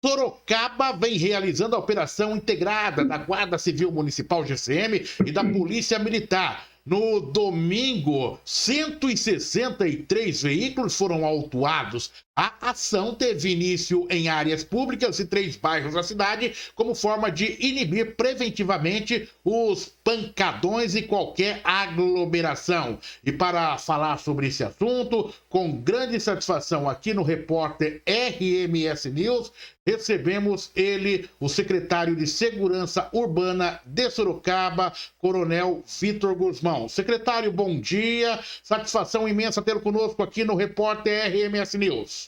Sorocaba vem realizando a operação integrada da Guarda Civil Municipal GCM e da Polícia Militar. No domingo, 163 veículos foram autuados. A ação teve início em áreas públicas e 3 bairros da cidade, como forma de inibir preventivamente os pancadões e qualquer aglomeração. E para falar sobre esse assunto, com grande satisfação aqui no repórter RMS News, recebemos ele, o secretário de Segurança Urbana de Sorocaba, Coronel Vitor Guzmão. Secretário, bom dia. Satisfação imensa tê-lo conosco aqui no repórter RMS News.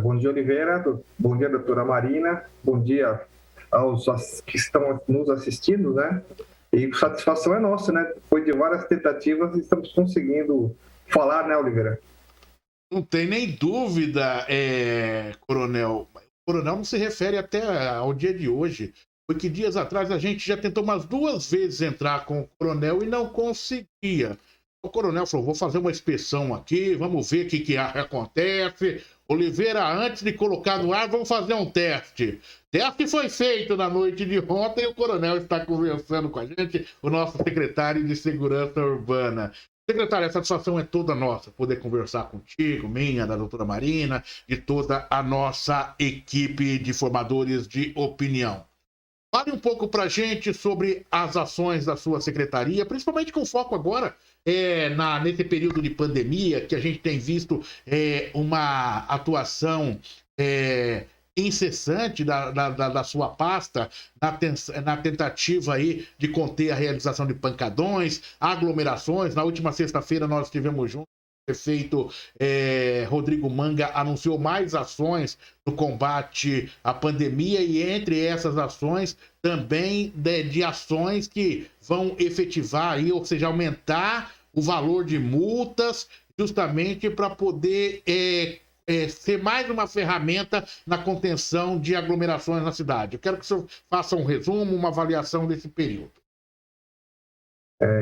Bom dia, Oliveira. Bom dia, doutora Marina. Bom dia aos que estão nos assistindo, né? E satisfação é nossa, né? Depois de várias tentativas, estamos conseguindo falar, né, Oliveira? Não tem nem dúvida, Coronel. O Coronel não se refere até ao dia de hoje, porque dias atrás a gente já tentou umas 2 vezes entrar com o Coronel e não conseguia. O Coronel falou, vou fazer uma inspeção aqui, vamos ver o que acontece. Oliveira, antes de colocar no ar, vamos fazer um teste. Teste foi feito na noite de ontem e o Coronel está conversando com a gente, o nosso secretário de Segurança Urbana. Secretário, a satisfação é toda nossa, poder conversar contigo, minha, da doutora Marina, de toda a nossa equipe de formadores de opinião. Fale um pouco para a gente sobre as ações da sua secretaria, principalmente com foco agora nesse período de pandemia, que a gente tem visto uma atuação incessante da sua pasta na tentativa aí de conter a realização de pancadões, aglomerações. Na última sexta-feira nós estivemos juntos. O prefeito Rodrigo Manga anunciou mais ações no combate à pandemia e entre essas ações também de ações que vão efetivar aí, ou seja, aumentar o valor de multas justamente para poder ser mais uma ferramenta na contenção de aglomerações na cidade. Eu quero que o senhor faça um resumo, uma avaliação desse período.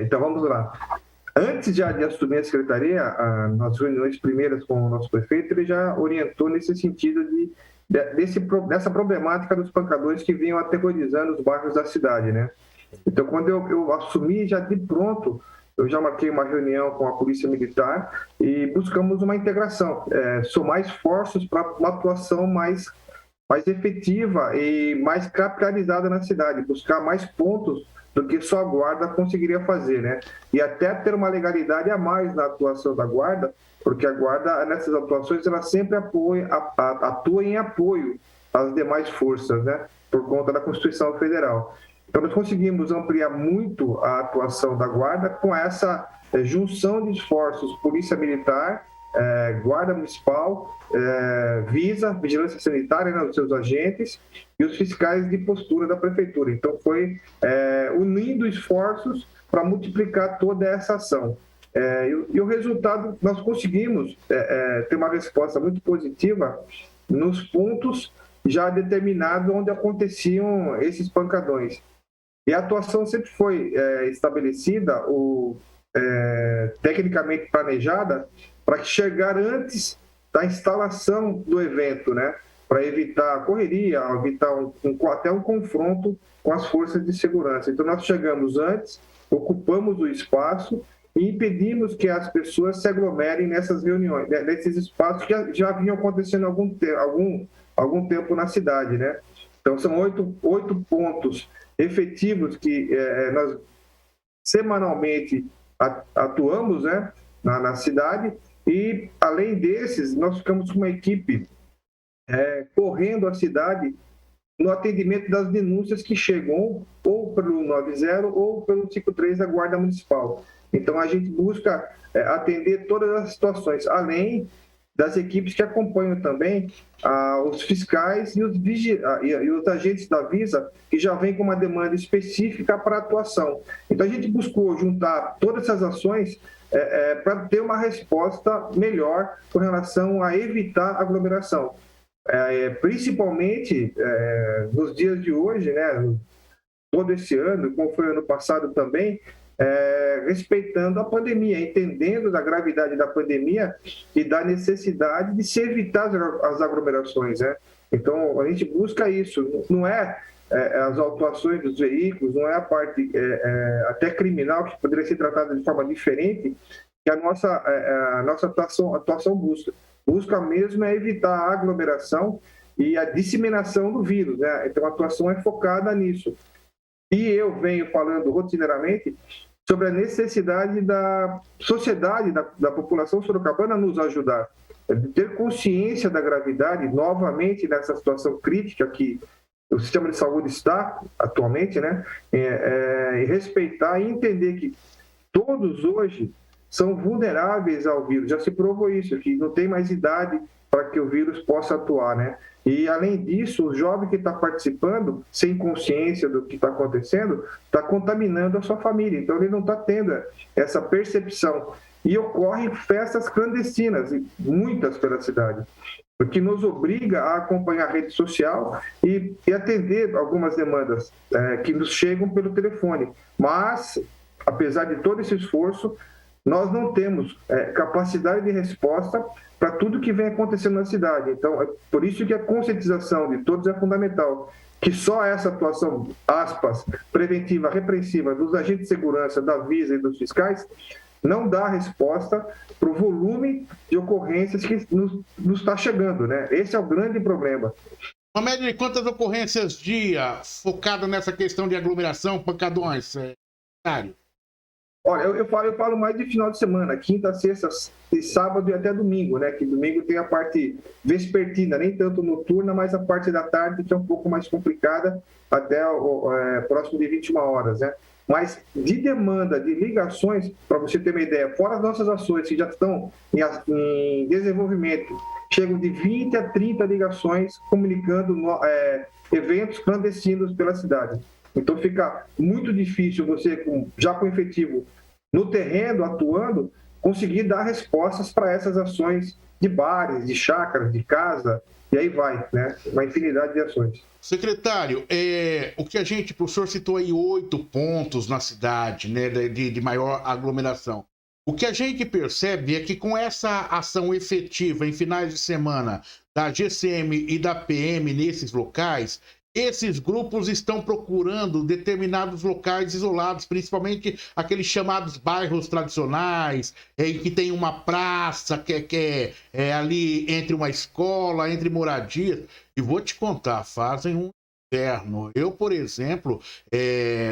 Então vamos lá. Antes de assumir a secretaria, nas reuniões primeiras com o nosso prefeito, ele já orientou nesse sentido dessa problemática dos pancadores que vinham aterrorizando os bairros da cidade, né? Então, quando eu assumi, já de pronto, eu já marquei uma reunião com a Polícia Militar e buscamos uma integração, somar esforços para uma atuação mais efetiva e mais capitalizada na cidade, buscar mais pontos do que só a Guarda conseguiria fazer, né? E até ter uma legalidade a mais na atuação da Guarda, porque a Guarda, nessas atuações, ela sempre atua em apoio às demais forças, né? Por conta da Constituição Federal. Então, nós conseguimos ampliar muito a atuação da Guarda com essa junção de esforços Polícia Militar, Guarda Municipal, Visa, Vigilância Sanitária, né, os seus agentes, e os fiscais de postura da Prefeitura. Então, foi unindo esforços para multiplicar toda essa ação. E o resultado, nós conseguimos ter uma resposta muito positiva nos pontos já determinados onde aconteciam esses pancadões. E a atuação sempre foi estabelecida, tecnicamente planejada, para chegar antes da instalação do evento, né? Para evitar a correria, evitar até um confronto com as forças de segurança. Então, nós chegamos antes, ocupamos o espaço e impedimos que as pessoas se aglomerem nessas reuniões, nesses espaços que já vinham acontecendo há algum tempo na cidade, né? Então, são 8 pontos efetivos que nós semanalmente atuamos, né, na cidade, e além desses, nós ficamos com uma equipe correndo a cidade no atendimento das denúncias que chegam ou pelo 90 ou pelo 53 da Guarda Municipal. Então, a gente busca atender todas as situações, além das equipes que acompanham também os fiscais e os agentes da Visa, que já vêm com uma demanda específica para atuação. Então, a gente buscou juntar todas essas ações para ter uma resposta melhor com relação a evitar aglomeração. Principalmente nos dias de hoje, né, todo esse ano, como foi ano passado também, respeitando a pandemia, entendendo da gravidade da pandemia e da necessidade de se evitar as aglomerações, né? Então, a gente busca isso, não é, as autuações dos veículos, não é a parte até criminal, que poderia ser tratada de forma diferente, que a nossa atuação busca. Busca mesmo é evitar a aglomeração e a disseminação do vírus, né? Então, a atuação é focada nisso. E eu venho falando rotineiramente sobre a necessidade da sociedade, da população sorocabana nos ajudar, de ter consciência da gravidade, novamente, nessa situação crítica que o sistema de saúde está atualmente, né? E respeitar e entender que todos hoje são vulneráveis ao vírus. Já se provou isso, que não tem mais idade para que o vírus possa atuar, né? E, além disso, o jovem que está participando, sem consciência do que está acontecendo, está contaminando a sua família. Então, ele não está tendo essa percepção. E ocorrem festas clandestinas, muitas pela cidade, o que nos obriga a acompanhar a rede social e atender algumas demandas que nos chegam pelo telefone. Mas, apesar de todo esse esforço, nós não temos capacidade de resposta para tudo que vem acontecendo na cidade. Então, é por isso que a conscientização de todos é fundamental, que só essa atuação, aspas, preventiva, repressiva dos agentes de segurança, da Visa e dos fiscais, não dá resposta para o volume de ocorrências que nos está chegando, né? Esse é o grande problema. Uma média de quantas ocorrências dia focada nessa questão de aglomeração, pancadões, secretário? Olha, eu falo mais de final de semana, quinta, sexta, e sábado e até domingo, né? Que domingo tem a parte vespertina, nem tanto noturna, mas a parte da tarde que é um pouco mais complicada, até próximo de 21 horas, né? Mas de demanda, de ligações, para você ter uma ideia, fora as nossas ações que já estão em desenvolvimento, chegam de 20 a 30 ligações comunicando eventos clandestinos pela cidade. Então fica muito difícil você, já com efetivo no terreno, atuando, conseguir dar respostas para essas ações de bares, de chácaras, de casa, e aí vai, né? Uma infinidade de ações. Secretário, o senhor citou aí 8 pontos na cidade, né, de maior aglomeração. O que a gente percebe é que com essa ação efetiva em finais de semana da GCM e da PM nesses locais, esses grupos estão procurando determinados locais isolados, principalmente aqueles chamados bairros tradicionais, em que tem uma praça que é ali entre uma escola, entre moradias. E vou te contar, fazem um inferno. Eu, por exemplo,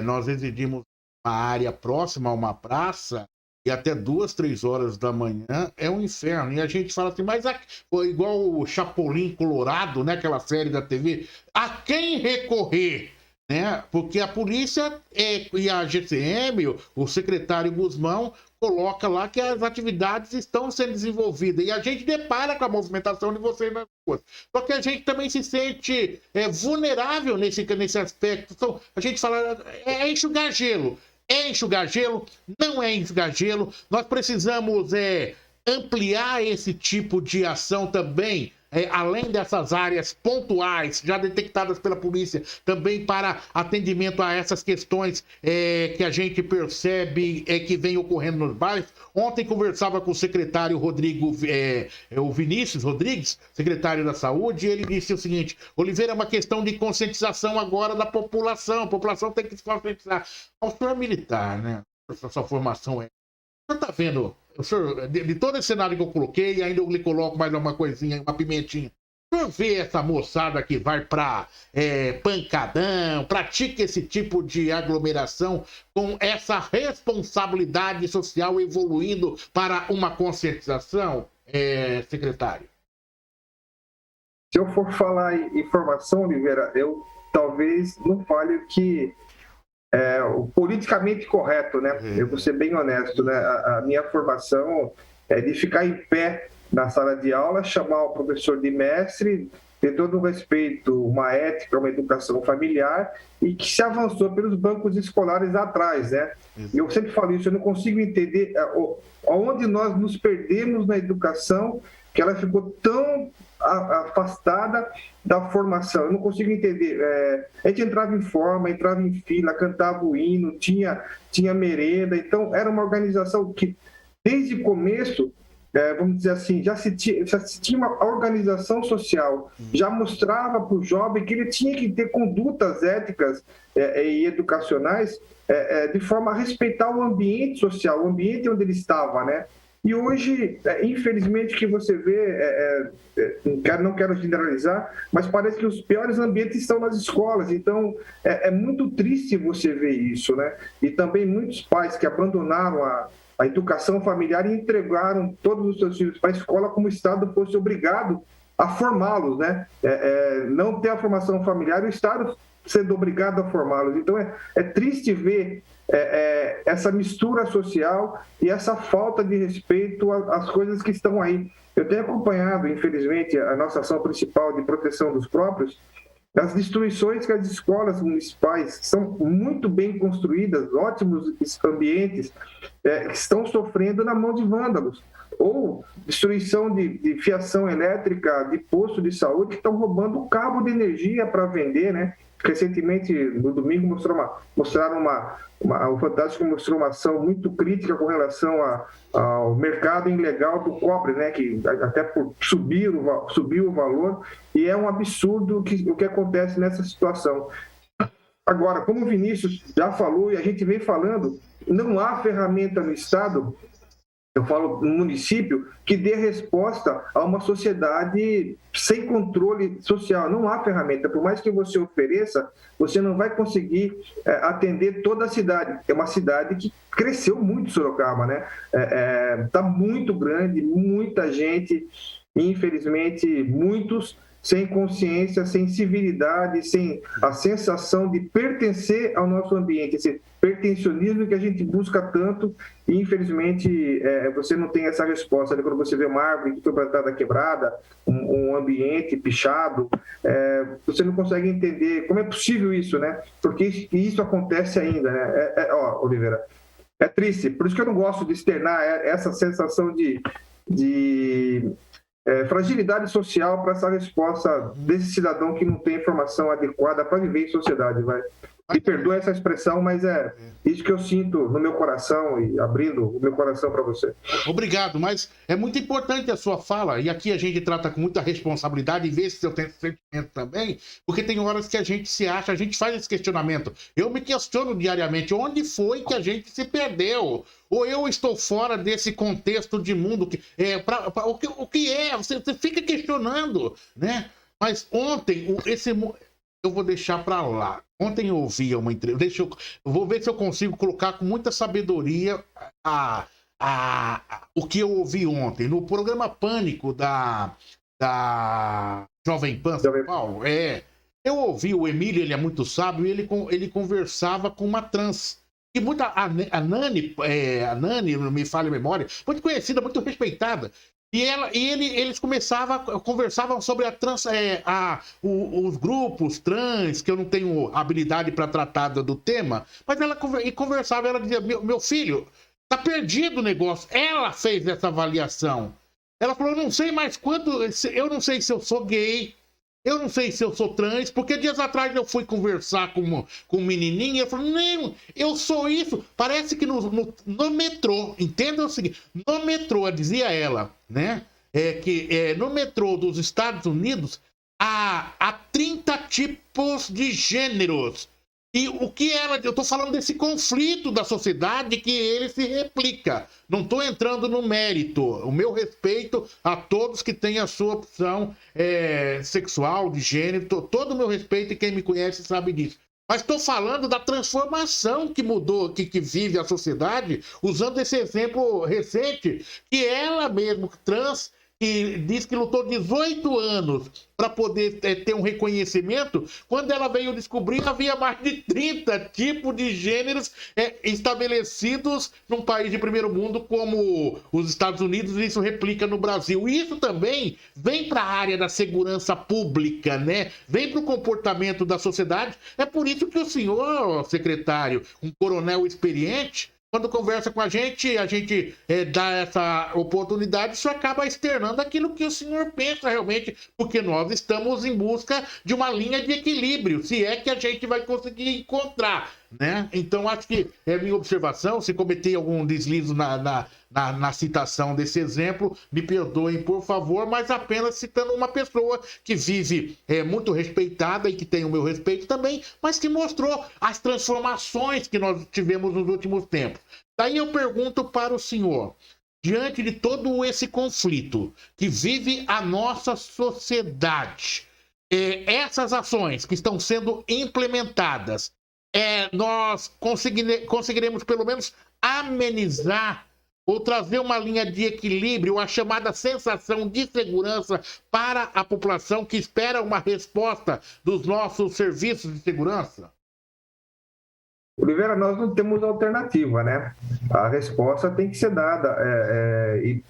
nós residimos numa área próxima a uma praça, e até 2, 3 horas da manhã é um inferno. E a gente fala assim, mas foi igual o Chapolin Colorado, né? Aquela série da TV. A quem recorrer? Né? Porque a polícia e a GCM, o secretário Guzmão, coloca lá que as atividades estão sendo desenvolvidas. E a gente depara com a movimentação de vocês nas ruas. Só que a gente também se sente vulnerável nesse aspecto. Então, a gente fala, enxugar gelo. É enxugar gelo? Não é enxugar gelo. Nós precisamos ampliar esse tipo de ação também, além dessas áreas pontuais já detectadas pela polícia, também para atendimento a essas questões que a gente percebe que vem ocorrendo nos bairros. Ontem conversava com o secretário o Vinícius Rodrigues, secretário da Saúde, e ele disse o seguinte: Oliveira, é uma questão de conscientização agora da população. A população tem que se conscientizar. O senhor é militar, né? A sua formação O senhor está vendo, de todo esse cenário que eu coloquei, ainda eu lhe coloco mais uma coisinha, uma pimentinha. O senhor vê essa moçada que vai para pancadão, pratica esse tipo de aglomeração com essa responsabilidade social evoluindo para uma conscientização, secretário? Se eu for falar em informação, Oliveira, eu talvez não fale o que o politicamente correto, né? Eu vou ser bem honesto, né? A minha formação é de ficar em pé na sala de aula, chamar o professor de mestre, ter todo um respeito, uma ética, uma educação familiar, e que se avançou pelos bancos escolares atrás, né? E eu sempre falo isso, eu não consigo entender aonde nós nos perdemos na educação, que ela ficou tão afastada da formação. Eu não consigo entender. A gente entrava em forma, entrava em fila, cantava o hino, tinha merenda. Então, era uma organização que, desde o começo, vamos dizer assim, já se tinha uma organização social, já mostrava para o jovem que ele tinha que ter condutas éticas e educacionais de forma a respeitar o ambiente social, o ambiente onde ele estava, né? E hoje, infelizmente, que você vê, não quero generalizar, mas parece que os piores ambientes estão nas escolas. Então, é muito triste você ver isso, né? E também muitos pais que abandonaram a educação familiar e entregaram todos os seus filhos para a escola como o Estado fosse obrigado a formá-los, né? Não ter a formação familiar, o Estado sendo obrigado a formá-los. Então, é triste ver essa mistura social e essa falta de respeito às coisas que estão aí. Eu tenho acompanhado, infelizmente, a nossa ação principal de proteção dos próprios, as destruições que as escolas municipais são muito bem construídas, ótimos ambientes, que estão sofrendo na mão de vândalos. Ou destruição de fiação elétrica, de posto de saúde, que estão roubando cabo de energia para vender, né? Recentemente, no domingo, o Fantástico mostrou uma ação muito crítica com relação ao mercado ilegal do cobre, né? Que até subiu o valor, e é um absurdo o que acontece nessa situação. Agora, como o Vinícius já falou e a gente vem falando, não há ferramenta no Estado, eu falo no município, que dê resposta a uma sociedade sem controle social. Não há ferramenta. Por mais que você ofereça, você não vai conseguir atender toda a cidade. É uma cidade que cresceu muito, Sorocaba, né? Está muito grande, muita gente, infelizmente, muitos sem consciência, sem civilidade, sem a sensação de pertencer ao nosso ambiente, esse pertencionismo que a gente busca tanto, e infelizmente você não tem essa resposta. Quando você vê uma árvore que foi plantada quebrada, um ambiente pichado, você não consegue entender como é possível isso, né? Porque isso acontece ainda, né? Oliveira, é triste, por isso que eu não gosto de externar essa sensação de fragilidade social para essa resposta desse cidadão que não tem informação adequada para viver em sociedade, vai. Me perdoa essa expressão, mas é isso que eu sinto no meu coração e abrindo o meu coração para você. Obrigado, mas é muito importante a sua fala, e aqui a gente trata com muita responsabilidade e vê se eu tenho esse sentimento também, porque tem horas que a gente se acha, a gente faz esse questionamento. Eu me questiono diariamente, onde foi que a gente se perdeu? Ou eu estou fora desse contexto de mundo? O que é? Você fica questionando, né? Mas ontem, eu vou deixar para lá. Ontem eu ouvi uma entrevista, eu vou ver se eu consigo colocar com muita sabedoria o que eu ouvi ontem. No programa Pânico da Jovem Pan São Paulo, eu ouvi o Emílio, ele é muito sábio, e ele conversava com uma trans. E a Nani, não me falha a memória, muito conhecida, muito respeitada. Eles conversavam sobre os grupos trans, que eu não tenho habilidade para tratar do tema, mas ela conversava, ela dizia, meu filho, tá perdido o negócio. Ela fez essa avaliação. Ela falou, eu não sei mais eu não sei se eu sou gay, eu não sei se eu sou trans, porque dias atrás eu fui conversar com um menininho e eu falei, não, eu sou isso. Parece que no metrô, entenda o seguinte, no metrô, dizia ela, né, no metrô dos Estados Unidos há 30 tipos de gêneros. E eu tô falando desse conflito da sociedade que ele se replica. Não tô entrando no mérito. O meu respeito a todos que têm a sua opção sexual, de gênero, todo o meu respeito, e quem me conhece sabe disso. Mas estou falando da transformação que mudou, que vive a sociedade, usando esse exemplo recente, que ela mesmo, trans, que diz que lutou 18 anos para poder ter um reconhecimento, quando ela veio descobrir, havia mais de 30 tipos de gêneros estabelecidos num país de primeiro mundo como os Estados Unidos, e isso replica no Brasil. E isso também vem para a área da segurança pública, né? Vem para o comportamento da sociedade. É por isso que o senhor, secretário, um coronel experiente, quando conversa com a gente dá essa oportunidade, isso acaba externando aquilo que o senhor pensa realmente, porque nós estamos em busca de uma linha de equilíbrio, se é que a gente vai conseguir encontrar, né? Então, acho que é minha observação. Se cometi algum deslize na citação desse exemplo, me perdoem, por favor, mas apenas citando uma pessoa que vive muito respeitada e que tem o meu respeito também, mas que mostrou as transformações que nós tivemos nos últimos tempos. Daí eu pergunto para o senhor, diante de todo esse conflito que vive a nossa sociedade, essas ações que estão sendo implementadas, nós conseguiremos pelo menos amenizar ou trazer uma linha de equilíbrio, a chamada sensação de segurança para a população que espera uma resposta dos nossos serviços de segurança? Oliveira, nós não temos alternativa, né? A resposta tem que ser dada. E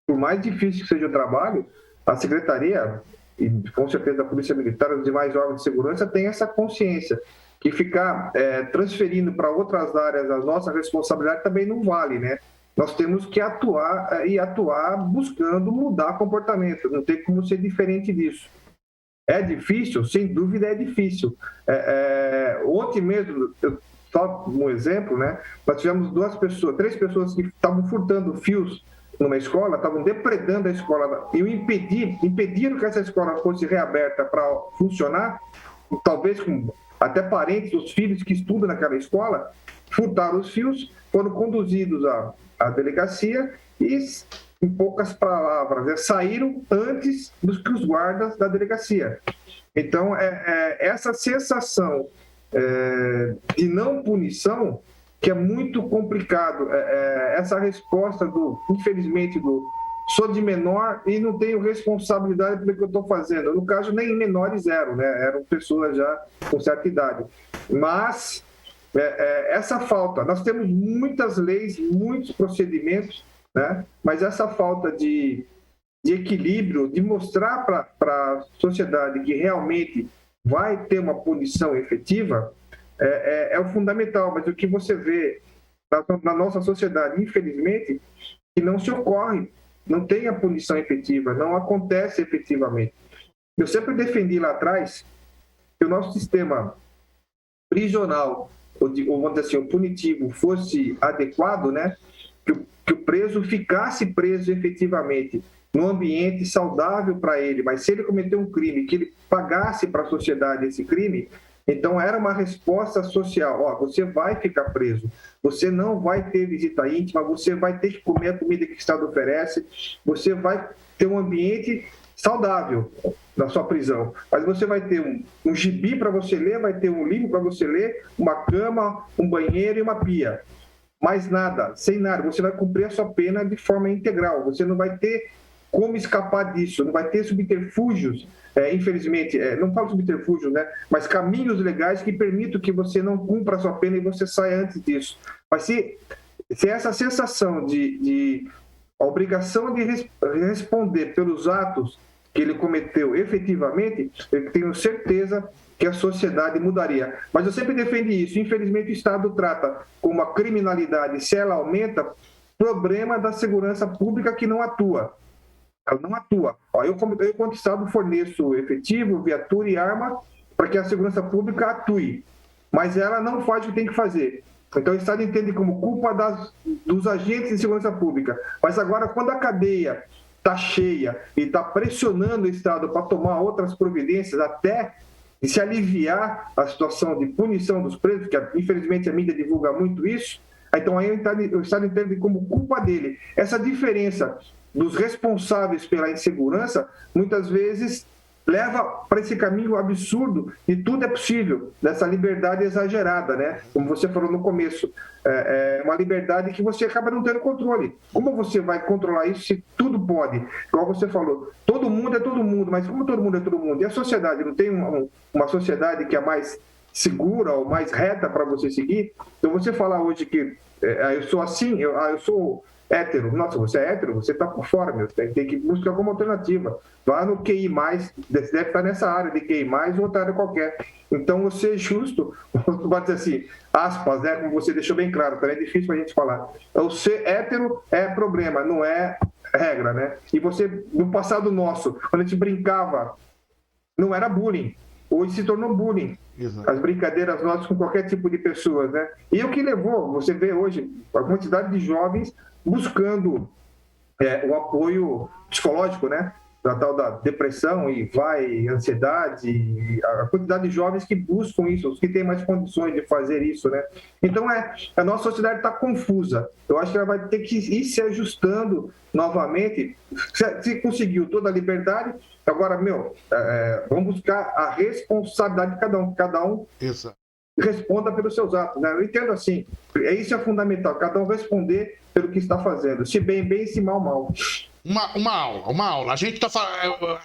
por mais difícil que seja o trabalho, a Secretaria, e com certeza a Polícia Militar e os demais órgãos de segurança têm essa consciência que ficar transferindo para outras áreas a nossa responsabilidade também não vale, né? Nós temos que atuar e atuar buscando mudar comportamento, não tem como ser diferente disso. É difícil? Sem dúvida é difícil. Ontem mesmo, só um exemplo, né? Nós tivemos três pessoas que estavam furtando fios numa escola, estavam depredando a escola e impediram que essa escola fosse reaberta para funcionar, talvez com até parentes, os filhos que estudam naquela escola, furtaram os fios, foram conduzidos à delegacia e, em poucas palavras, saíram antes dos que os guardas da delegacia. Então, essa sensação de não punição, que é muito complicado, essa resposta infelizmente, sou de menor e não tenho responsabilidade pelo que eu estou fazendo. No caso, nem menores eram, né? Eram pessoas já com certa idade. Mas essa falta, nós temos muitas leis, muitos procedimentos, né? Mas essa falta de equilíbrio, de mostrar para a sociedade que realmente vai ter uma punição efetiva, é o fundamental. Mas o que você vê na nossa sociedade, infelizmente, que não se ocorre, não tem a punição efetiva, não acontece efetivamente. Eu sempre defendi lá atrás que o nosso sistema prisional, ou vamos dizer assim, o punitivo, fosse adequado, né? Que o preso ficasse preso efetivamente, num ambiente saudável para ele, mas se ele cometeu um crime, que ele pagasse para a sociedade esse crime. Então, era uma resposta social. Você vai ficar preso, você não vai ter visita íntima, você vai ter que comer a comida que o Estado oferece, você vai ter um ambiente saudável na sua prisão. Mas você vai ter um gibi para você ler, vai ter um livro para você ler, uma cama, um banheiro e uma pia. Mais nada, sem nada. Você vai cumprir a sua pena de forma integral. Você não vai ter como escapar disso, não vai ter subterfúgios, infelizmente, não falo subterfúgios, né, mas caminhos legais que permitam que você não cumpra a sua pena e você saia antes disso. Mas se essa sensação de a obrigação de responder pelos atos que ele cometeu efetivamente, eu tenho certeza que a sociedade mudaria. Mas eu sempre defendi isso. Infelizmente, o Estado trata como a criminalidade, se ela aumenta, problema da segurança pública que não atua. Ela não atua. Eu, quanto Estado, forneço efetivo, viatura e arma para que a segurança pública atue. Mas ela não faz o que tem que fazer. Então, o Estado entende como culpa dos agentes de segurança pública. Mas agora, quando a cadeia está cheia e está pressionando o Estado para tomar outras providências, até se aliviar a situação de punição dos presos, que infelizmente a mídia divulga muito isso, então aí o Estado entende como culpa dele. Essa diferença dos responsáveis pela insegurança, muitas vezes leva para esse caminho absurdo e tudo é possível, dessa liberdade exagerada, né? Como você falou no começo, é uma liberdade que você acaba não tendo controle. Como você vai controlar isso se tudo pode? Igual você falou, todo mundo é todo mundo, mas como todo mundo é todo mundo? E a sociedade, não tem uma sociedade que é mais segura ou mais reta para você seguir? Então você falar hoje que eu sou assim, eu sou hétero. Nossa, você é hétero? Você está por fora, meu. Tem que buscar alguma alternativa. Vá no QI+, deve estar nessa área de QI+, ou outra área qualquer. Então, você é justo, pode dizer assim, aspas, né, como você deixou bem claro, também é difícil para a gente falar. Então, ser hétero é problema, não é regra, né? E você, no passado nosso, quando a gente brincava, não era bullying. hoje se tornou bullying. Exato. As brincadeiras nossas com qualquer tipo de pessoas, né? E o que levou, você vê hoje, a quantidade de jovens buscando o apoio psicológico, né? Da tal da depressão ansiedade, a quantidade de jovens que buscam isso, os que têm mais condições de fazer isso, né? Então, a nossa sociedade está confusa. Eu acho que ela vai ter que ir se ajustando novamente. Se conseguiu toda a liberdade, agora, vamos buscar a responsabilidade de cada um. Cada um Exato. Responda pelos seus atos, né? Eu entendo assim, isso é fundamental, cada um responder pelo que está fazendo, se bem, se mal. Uma aula. A gente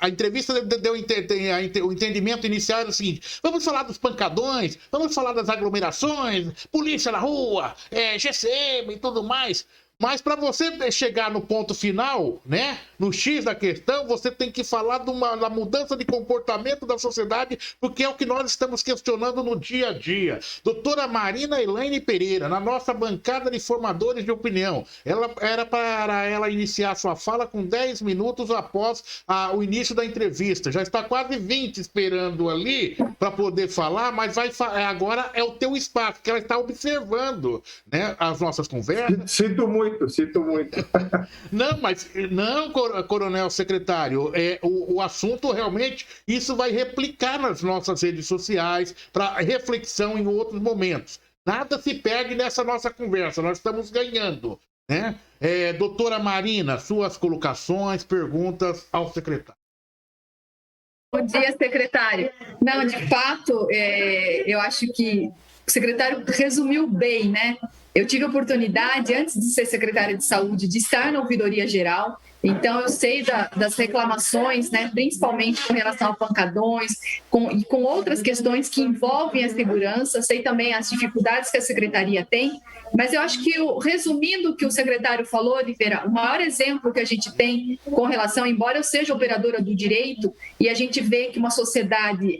a entrevista deu o entendimento inicial era o seguinte: vamos falar dos pancadões, vamos falar das aglomerações, polícia na rua, GCM e tudo mais. Mas para você chegar no ponto final, né, no X da questão, você tem que falar da mudança de comportamento da sociedade, porque é o que nós estamos questionando no dia a dia. Doutora Marina Elaine Pereira, na nossa bancada de formadores de opinião, era para ela iniciar sua fala com 10 minutos após o início da entrevista. Já está quase 20 esperando ali para poder falar, mas agora é o teu espaço, que ela está observando, né, as nossas conversas. Sinto muito. Não, coronel secretário, o assunto realmente, isso vai replicar nas nossas redes sociais para reflexão em outros momentos. Nada se perde nessa nossa conversa, nós estamos ganhando, né? Doutora Marina, suas colocações, perguntas ao secretário. Bom dia, secretário. Não, de fato, eu acho que o secretário resumiu bem, né? Eu tive a oportunidade, antes de ser secretária de saúde, de estar na ouvidoria geral. Então, eu sei das reclamações, né, principalmente com relação a pancadões e com outras questões que envolvem a segurança. Sei também as dificuldades que a secretaria tem. Mas eu acho que, resumindo o que o secretário falou, Oliveira, o maior exemplo que a gente tem com relação, embora eu seja operadora do direito, e a gente vê que uma sociedade,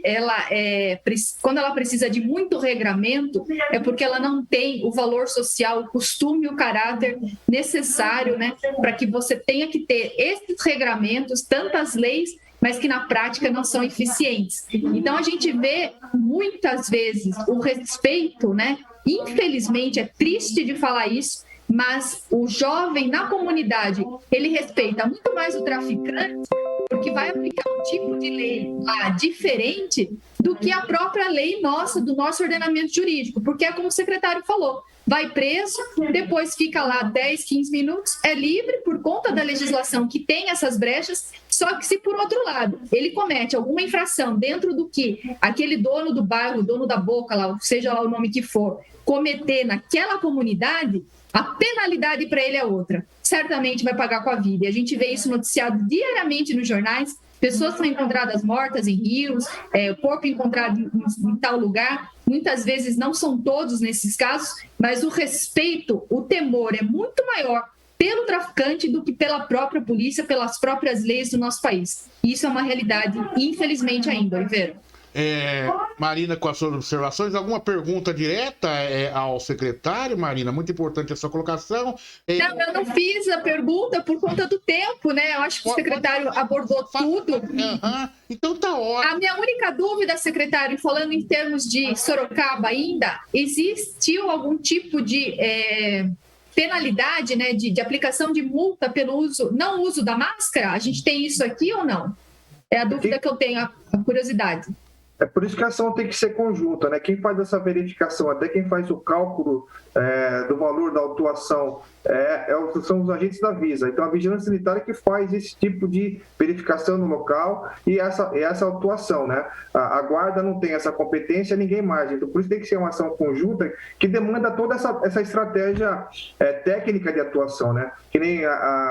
quando ela precisa de muito regramento, é porque ela não tem o valor social, o costume, o caráter necessário, né, para que você tenha que ter esses regramentos, tantas leis, mas que na prática não são eficientes. Então, a gente vê muitas vezes o respeito, né? Infelizmente, é triste de falar isso, mas o jovem na comunidade, ele respeita muito mais o traficante, porque vai aplicar um tipo de lei lá diferente do que a própria lei nossa, do nosso ordenamento jurídico, porque é como o secretário falou, vai preso, depois fica lá 10, 15 minutos, é livre por conta da legislação que tem essas brechas, só que se por outro lado ele comete alguma infração dentro do que aquele dono do bairro, dono da boca, lá, seja lá o nome que for, cometer naquela comunidade, a penalidade para ele é outra. Certamente vai pagar com a vida. E a gente vê isso noticiado diariamente nos jornais. Pessoas são encontradas mortas em rios, o corpo encontrado em tal lugar. Muitas vezes não são todos nesses casos, mas o respeito, o temor é muito maior pelo traficante do que pela própria polícia, pelas próprias leis do nosso país. E isso é uma realidade, infelizmente ainda, Oliveira. Marina, com as suas observações, alguma pergunta direta ao secretário, Marina? Muito importante a sua colocação. Não, eu não fiz a pergunta por conta do tempo, né? Eu acho que o secretário abordou tudo. Então tá ótimo. A minha única dúvida, secretário, falando em termos de Sorocaba ainda, existiu algum tipo de penalidade, né, de aplicação de multa pelo não uso da máscara? A gente tem isso aqui ou não? É a dúvida que eu tenho, a curiosidade. É por isso que a ação tem que ser conjunta, né? Quem faz essa verificação, até quem faz o cálculo do valor da autuação, são os agentes da Visa. Então, a Vigilância Sanitária que faz esse tipo de verificação no local e essa autuação, né? A Guarda não tem essa competência, ninguém mais. Então, por isso tem que ser uma ação conjunta que demanda toda essa estratégia técnica de atuação, né? Que nem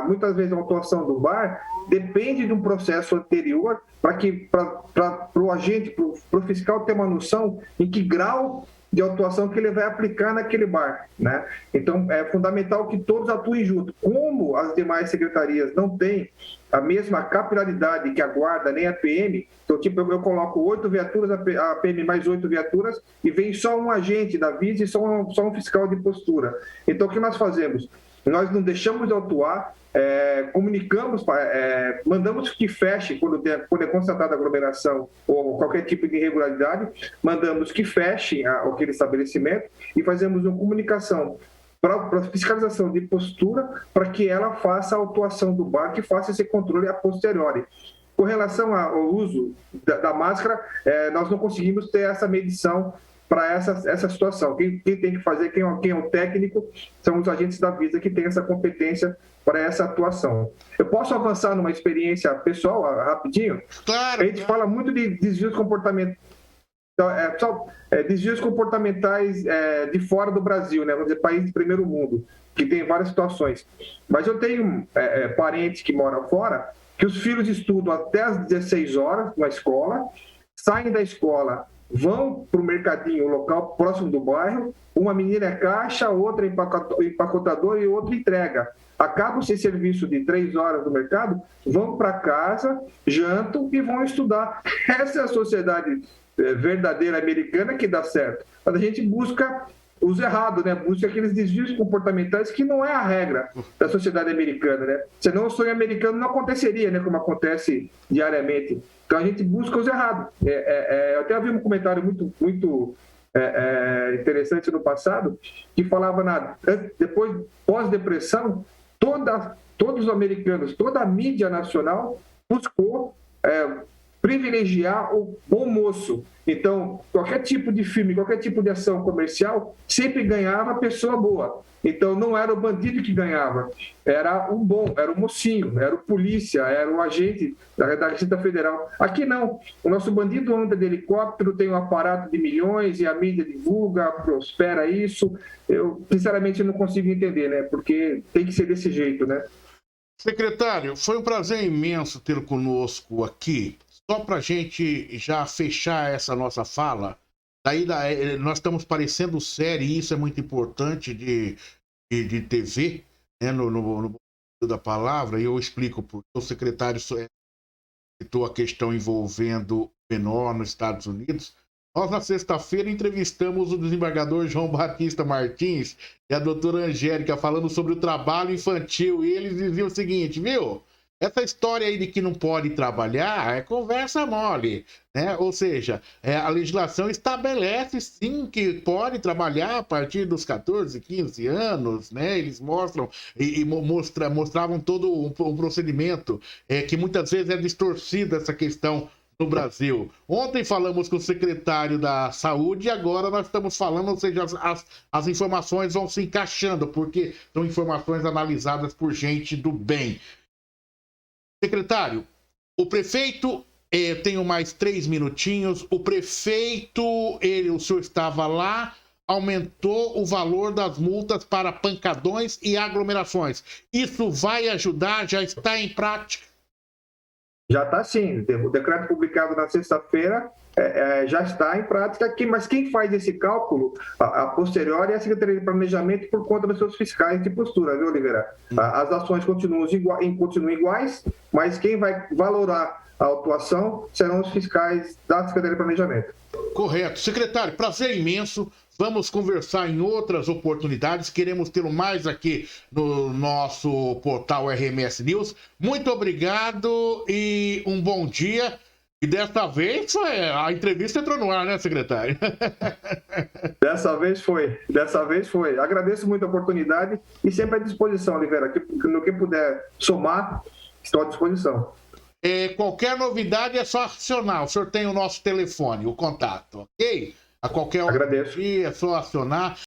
muitas vezes a autuação do bar depende de um processo anterior para o agente, para o fiscal ter uma noção em que grau de atuação que ele vai aplicar naquele bar, né? Então, é fundamental que todos atuem junto. Como as demais secretarias não têm a mesma capilaridade que a Guarda nem a PM, então, tipo, eu coloco 8 viaturas, a PM mais 8 viaturas, e vem só um agente da Visa e só um fiscal de postura. Então, o que nós fazemos? nós não deixamos de autuar, comunicamos, mandamos que feche quando é constatada aglomeração ou qualquer tipo de irregularidade, mandamos que feche aquele estabelecimento e fazemos uma comunicação para fiscalização de postura para que ela faça a autuação do bar, que faça esse controle a posteriori. Com relação ao uso da máscara, nós não conseguimos ter essa medição para essa situação. Quem tem que fazer, quem é o técnico, são os agentes da Visa que têm essa competência para essa atuação. Eu posso avançar numa experiência pessoal, rapidinho? Claro. A gente fala muito de desvios comportamentais. Desvios comportamentais de fora do Brasil, né? Vamos dizer, país de primeiro mundo, que tem várias situações. Mas eu tenho parentes que moram fora, que os filhos estudam até as 16 horas na escola, saem da escola, vão para o mercadinho local próximo do bairro, uma menina é caixa, outra é empacotador e outra entrega. Acabam esse serviço de 3 horas no mercado, vão para casa, jantam e vão estudar. Essa é a sociedade verdadeira americana que dá certo. Mas a gente busca os errados, né? Busca aqueles desvios comportamentais que não é a regra da sociedade americana, né? Senão o sonho americano não aconteceria, né? Como acontece diariamente. Então a gente busca os errados. Eu até vi um comentário muito interessante no passado que falava depois pós-depressão, todos os americanos, toda a mídia nacional buscou privilegiar o bom moço. Então, qualquer tipo de filme, qualquer tipo de ação comercial, sempre ganhava a pessoa boa. Então, não era o bandido que ganhava, era o bom, era o mocinho, era o polícia, era o agente da Receita Federal. Aqui não. O nosso bandido anda de helicóptero, tem um aparato de milhões e a mídia divulga, prospera isso. Eu, sinceramente, não consigo entender, né? Porque tem que ser desse jeito, né? Secretário, foi um prazer imenso tê-lo conosco aqui. Só para a gente já fechar essa nossa fala, nós estamos parecendo série, e isso é muito importante de TV, né, no da palavra, e eu explico porque o secretário citou a questão envolvendo o menor nos Estados Unidos. Nós, na sexta-feira, entrevistamos o desembargador João Batista Martins e a doutora Angélica falando sobre o trabalho infantil, e eles diziam o seguinte, viu? Essa história aí de que não pode trabalhar é conversa mole, né? Ou seja, a legislação estabelece sim que pode trabalhar a partir dos 14, 15 anos, né? Eles mostram mostravam todo um procedimento que muitas vezes é distorcido essa questão no Brasil. Ontem falamos com o secretário da Saúde e agora nós estamos falando, ou seja, as informações vão se encaixando, porque são informações analisadas por gente do bem. Secretário, o prefeito, tenho mais 3 minutinhos, o prefeito, o senhor estava lá, aumentou o valor das multas para pancadões e aglomerações. Isso vai ajudar? Já está em prática? Já está sim. O decreto publicado na sexta-feira já está em prática, mas quem faz esse cálculo a posteriori é a Secretaria de Planejamento por conta dos seus fiscais de postura, viu, Oliveira? As ações continuam iguais, mas quem vai valorar a autuação serão os fiscais da Secretaria de Planejamento. Correto. Secretário, prazer imenso. Vamos conversar em outras oportunidades. Queremos tê-lo mais aqui no nosso portal RMS News. Muito obrigado e um bom dia. E desta vez a entrevista entrou no ar, né, secretário? Dessa vez foi. Agradeço muito a oportunidade e sempre à disposição, Oliveira. No que puder somar, estou à disposição. Qualquer novidade é só acionar. O senhor tem o nosso telefone, o contato, ok? A qualquer hora é só acionar.